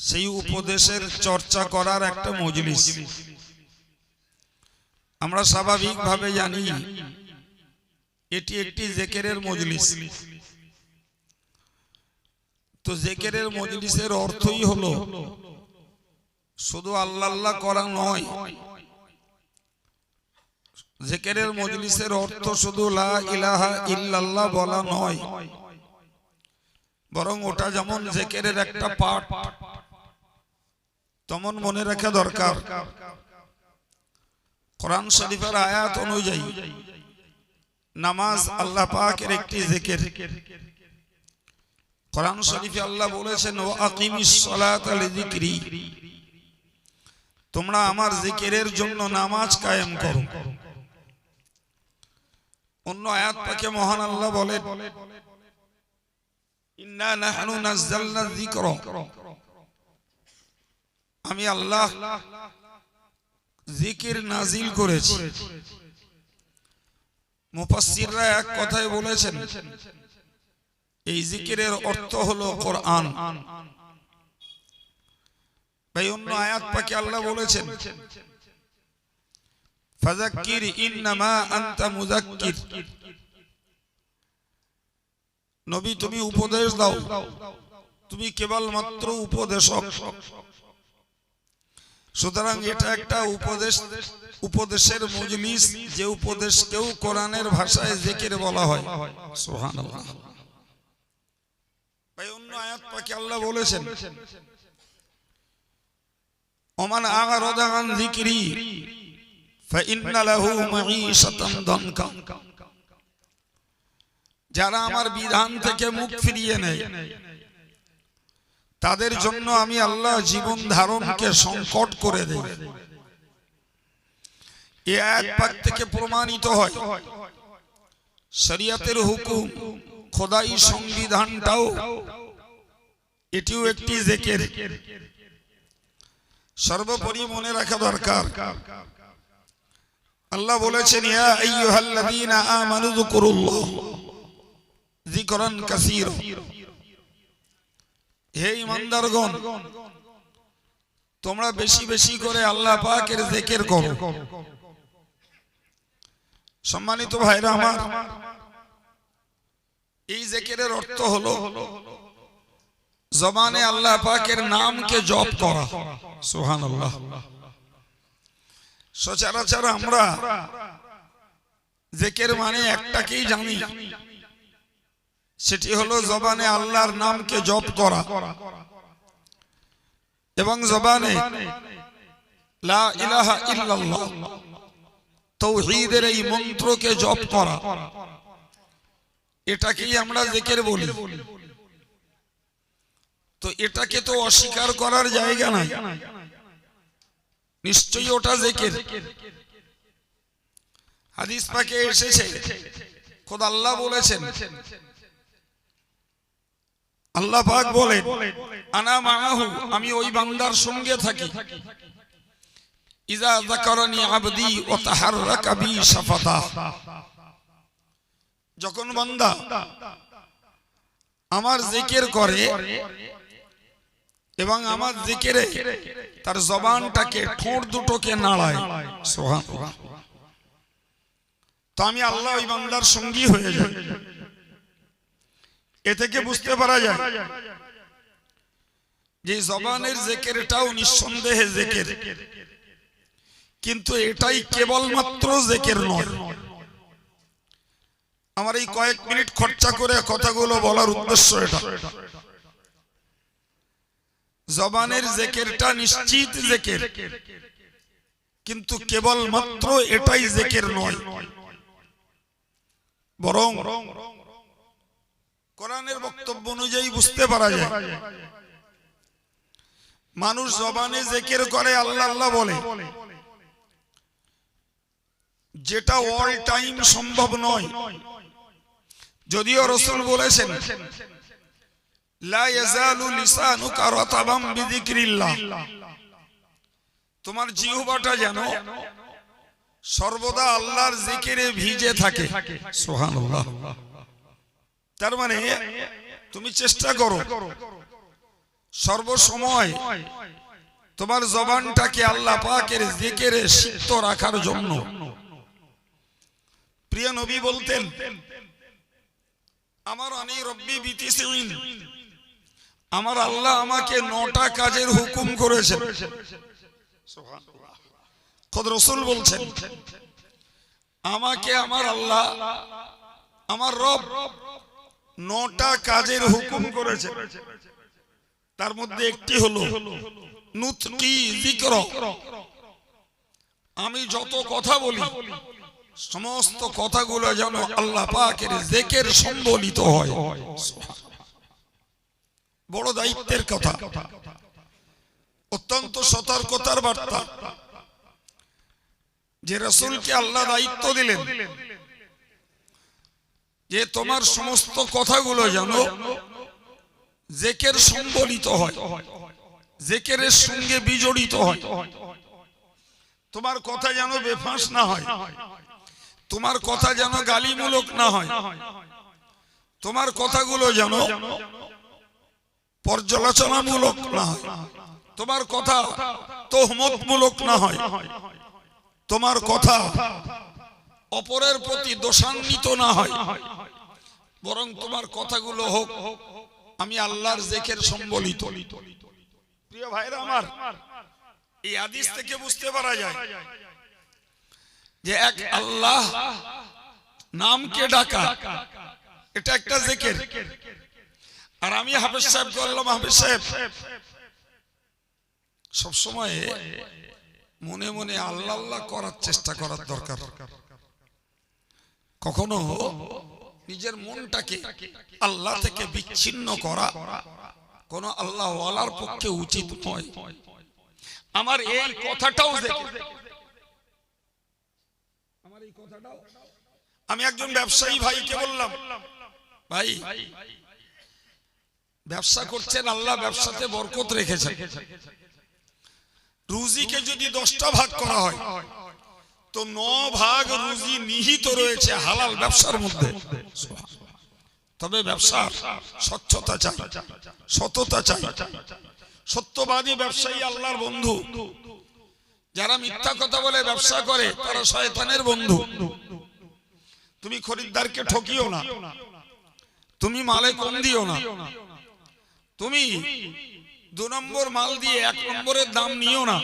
সেই উপদেশের চর্চা করার একটা মজলিস। আমরা স্বাভাবিকভাবে জানি এটি একটি জিকিরের মজলিস। তো জিকিরের মজলিসের অর্থই হলো শুধু আল্লাহ আল্লাহ করা নয়। জিকিরের মজলিসের অর্থ শুধু লা ইলাহা ইল্লাল্লাহ বলা নয়, বরং ওটা যেমন জিকিরের একটা পার্ট, তেমন মনে রাখা দরকার কোরআন শরীফের আয়াত অনুযায়ী নামাজ আল্লাহ পাকের একটি জিকির। কোরআন শরীফে আল্লাহ বলেছেন ওয়া আকিমিস সালাতা লিযিকরি, তোমরা আমার জিকিরের জন্য নামাজ কায়েম করো। অন্য আয়াত পাকে মহান আল্লাহ বলেন ইন্না নাহনু নাযালনা যিকরা, আমি আল্লাহ জিকির নাজিল করেছি। মুফাসসিররা এক কথায় বলেছেন এই জিকিরের অর্থ হলো কোরআন। ভাই অন্য আয়াত পাকে আল্লাহ বলেছেন ফাযাক্কির ইন্নামা আনতা মুযাক্কির, নবী তুমি উপদেশ দাও, তুমি কেবলমাত্র উপদেশক। সুতরাং এটা একটা উপদেশের মজলিস, যে উপদেশকেও কোরআনের ভাষায় জিকির বলা হয়। সুবহানাল্লাহ। ভাই অন্য আয়াত পাকে আল্লাহ বলেছেন ওমান আ'রাদা আন যিকরি ফাইন্না লাহু মাঈশাতান দানকা, যারা আমার বিধান থেকে মুখ ফিরিয়ে নেয় তাদের জন্য আমি আল্লাহ জীবন ধারণকে সংকট করে দেই। এই আয়াত পাক থেকে প্রমাণিত হয় শরীয়তের হুকুম, খোদাই সংবিধানটাও এটিও একটি জিকির। সর্বোপরি মনে রাখা দরকার আল্লাহ বলেছেন ইয়া আইয়ুহাল্লাযীনা আমানু যকুরুল্লাহ যিকরান কাসীরা, হে ঈমানদারগণ তোমরা বেশি বেশি করে আল্লাহ পাকের জিকির করো। সম্মানিত ভাইরা আমার, এই জিকিরের অর্থ হলো জবানে আল্লাহ পাকের নামকে জপ করা। সুবহানাল্লাহ। সচরাচর আমরা জিকির মানে একটাকেই জানি, সেটি হলো জবানে আল্লাহর নামকে জপ করা এবং জবানে লা ইলাহা ইল্লাল্লাহ তাওহীদের এই মন্ত্রকে জপ করা, এটাকেই আমরা জিকির বলি। তো এটাকে তো অস্বীকার করার জায়গা নাই, নিশ্চয়ই ওটা জিকির। হাদিস পাকে এসেছে খোদ আল্লাহ বলেছেন, আল্লাহ পাক বলেন আনা মাআহু, আমি ওই বান্দার সঙ্গে থাকি, ইযা যাকারানি আবদি ওয়া তাহাররাকা বি শাফাতা, যখন বান্দা আমার জিকির করে এবং আমার জিকিরে তার জবানটাকে, ঠোঁট দুটোকে নাড়ায়। সুবহানাল্লাহ। তো আমি আল্লাহ ওই বান্দার সঙ্গী হয়ে যাই। এ থেকে বুঝতে পারা যায় যে জবানের জিকিরটাও নিঃসন্দেহে জিকির, কিন্তু এটাই কেবলমাত্র জিকির নয়। আমার এই কয়েক মিনিট খরচা করে কথাগুলো বলার উদ্দেশ্য এটা, জবানের জিকিরটা নিশ্চিত জিকির, কিন্তু কেবলমাত্র এটাই জিকির নয়, বরং কোরআনের বক্তব্য অনুযায়ী বুঝতে পারা যায় মানুষ জবানে জিকির করে, আল্লাহ আল্লাহ বলে, যেটা অল টাইম সম্ভব নয়। যদিও রাসূল বলেছেন লা ইয়াজালু লিসানুকা রাতাবাম বিযিকরিল্লাহ, তোমার জিহ্বাটা যেন সর্বদা আল্লাহর জিকিরে ভিজে থাকে। সুবহানাল্লাহ। তার মানে তুমি চেষ্টা করো সর্বসময় তোমার জবানটাকে আল্লাহ পাকের জিকিরে সিক্ত রাখার জন্য। প্রিয় নবী বলতেন, আমার আনি রব্বি বিতিসিন, আমার আল্লাহ আমাকে 9টা কাজের হুকুম করেছেন। সুবহানাল্লাহ। খোদ রাসূল বলছেন, আমাকে আমার আল্লাহ, আমার রব 9টা কাজের হুকুম করেছেন। তার মধ্যে একটি হলো নুতকি যিকর, আমি যত কথা বলি সমস্ত কথাগুলো যেন আল্লাহ পাকের জিকির সম্বলিত হয়। বড় দায়িত্বের কথা, অত্যন্ত সতর্কতার বার্তা যে রাসূলকে আল্লাহ দায়িত্ব দিলেন যে তোমার সমস্ত কথাগুলো যেন জিকির সম্বলিত হয়, জিকিরের সঙ্গে বিজড়িত হয়। তোমার কথা যেন বেফাঁস না হয়, তোমার কথা যেন গালিমূলক না হয়, তোমার কথাগুলো যেন পর্যালোচনামূলক না হয়, তোমার কথা তোহমতমূলক না হয়, তোমার কথা অপরের প্রতি দোষান্বিত না হয়, বরং তোমার কথাগুলো হোক আমি আল্লাহর জিকির সম্বলিত। প্রিয় ভাইরা আমার, এই হাদিস থেকে বুঝতে পারা যায় যে এক আল্লাহ নামকে ডাকা এটা একটা জিকির। আর আমি হাফেজ সাহেব বললাম, হাফেজ সাহেব সব সময় মনে মনে আল্লাহ আল্লাহ করার চেষ্টা করার দরকার। কখনো নিজের মনটাকে আল্লাহ থেকে বিচ্ছিন্ন করা কোন আল্লাহ ওয়ালার পক্ষে উচিত নয়। আমার এই কথাটাও আমি একজন ব্যবসায়ী ভাইকে বললাম, ভাই ব্যবসা করছেন, আল্লাহ ব্যবসাতে বরকত রেখেছেন, রুজিকে যদি 10টা ভাগ করা হয় তো 9 ভাগ রুজি নিহিত রয়েছে হালাল ব্যবসার মধ্যে। তবে ব্যবসার স্বচ্ছতা চাই, সততা চাই। সত্যবাদী ব্যবসায়ী আল্লাহর বন্ধু, যারা মিথ্যা কথা বলে ব্যবসা করে তারা শয়তানের বন্ধু। তুমি খরিদ্দারকে ঠকিও না, তুমি মালে কম দিও না, তুমি 2 নম্বর মাল দিয়ে 1 নম্বরের দাম নিও না।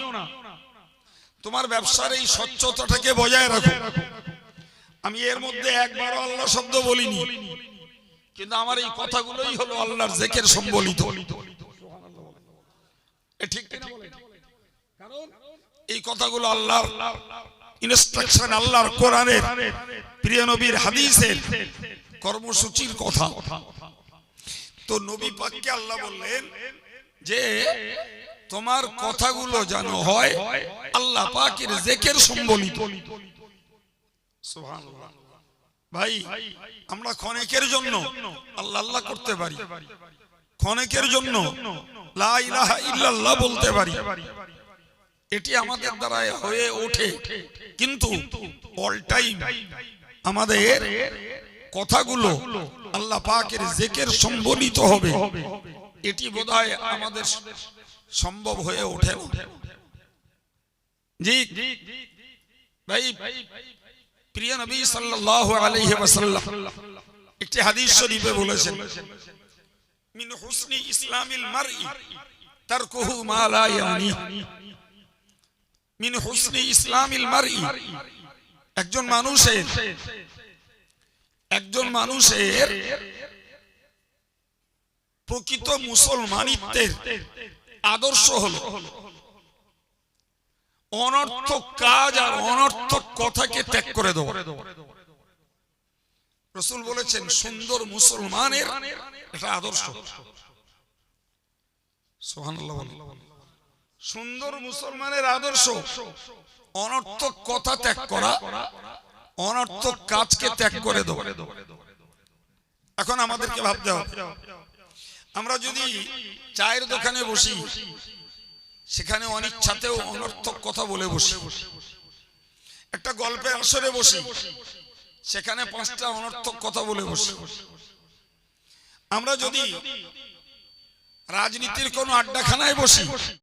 তোমার ব্যবসার এই স্বচ্ছতাটাকে বজায় রাখো। আমি এর মধ্যে একবারও আল্লাহ শব্দ বলিনি, কিন্তু আমার এই কথাগুলোই হলো আল্লাহর জিকির সম্বলিত। ঠিক ঠিক, কারণ এই কথাগুলো আল্লাহর ইনস্ট্রাকশন, আল্লাহর কোরআনের, প্রিয় নবীর হাদিসের কর্মসূচির কথা। তো নবী পাককে আল্লাহ বললেন যে তোমার কথাগুলো যেন হয় আল্লাহ পাকের জিকির সম্বলিত। সুবহানাল্লাহ। ভাই আমরা ক্ষণিকের জন্য আল্লাহ আল্লাহ করতে পারি, ক্ষণিকের জন্য লা ইলাহা ইল্লাল্লাহ বলতে পারি, এটি আমাদের দ্বারা হয়ে ওঠে, কিন্তু অল টাইম আমাদের কথাগুলো আল্লাহ পাকের জিকির সম্বলিত হবে, এটি বোধহয় আমাদের সম্ভব হয়ে ওঠে না। জি ভাই, প্রিয় নবী সাল্লাল্লাহু আলাইহি ওয়াসাল্লাম একটি হাদিস শরীফে বলেছেন, মিন হুসনি ইসলামিল মারই তারকুহু মা লা ইয়ানি। মিন হুসনি ইসলামিল মারই, একজন মানুষের প্রকৃত মুসলমানিত্বের আদর্শ হলো অনর্থক কাজ আর অনর্থক কথাকে ত্যাগ করে দেওয়া। রাসূল বলেছেন সুন্দর মুসলমানের এটা আদর্শ। সুবহানাল্লাহ। সুন্দর মুসলমানের আদর্শ অনর্থক কথা ত্যাগ করা, অনর্থক কাজকে ত্যাগ করে দেওয়া। এখন আমাদেরকে ভাবতে হবে, আমরা যদি চায়ের দোকানে বসি সেখানে অনিচ্ছাতেও অনর্থক কথা বলে বসি, একটা গল্পের আসরে বসি সেখানে 5টা অনর্থক কথা বলে বসি। আমরা যদি রাজনীতির কোন আড্ডাখানায় বসি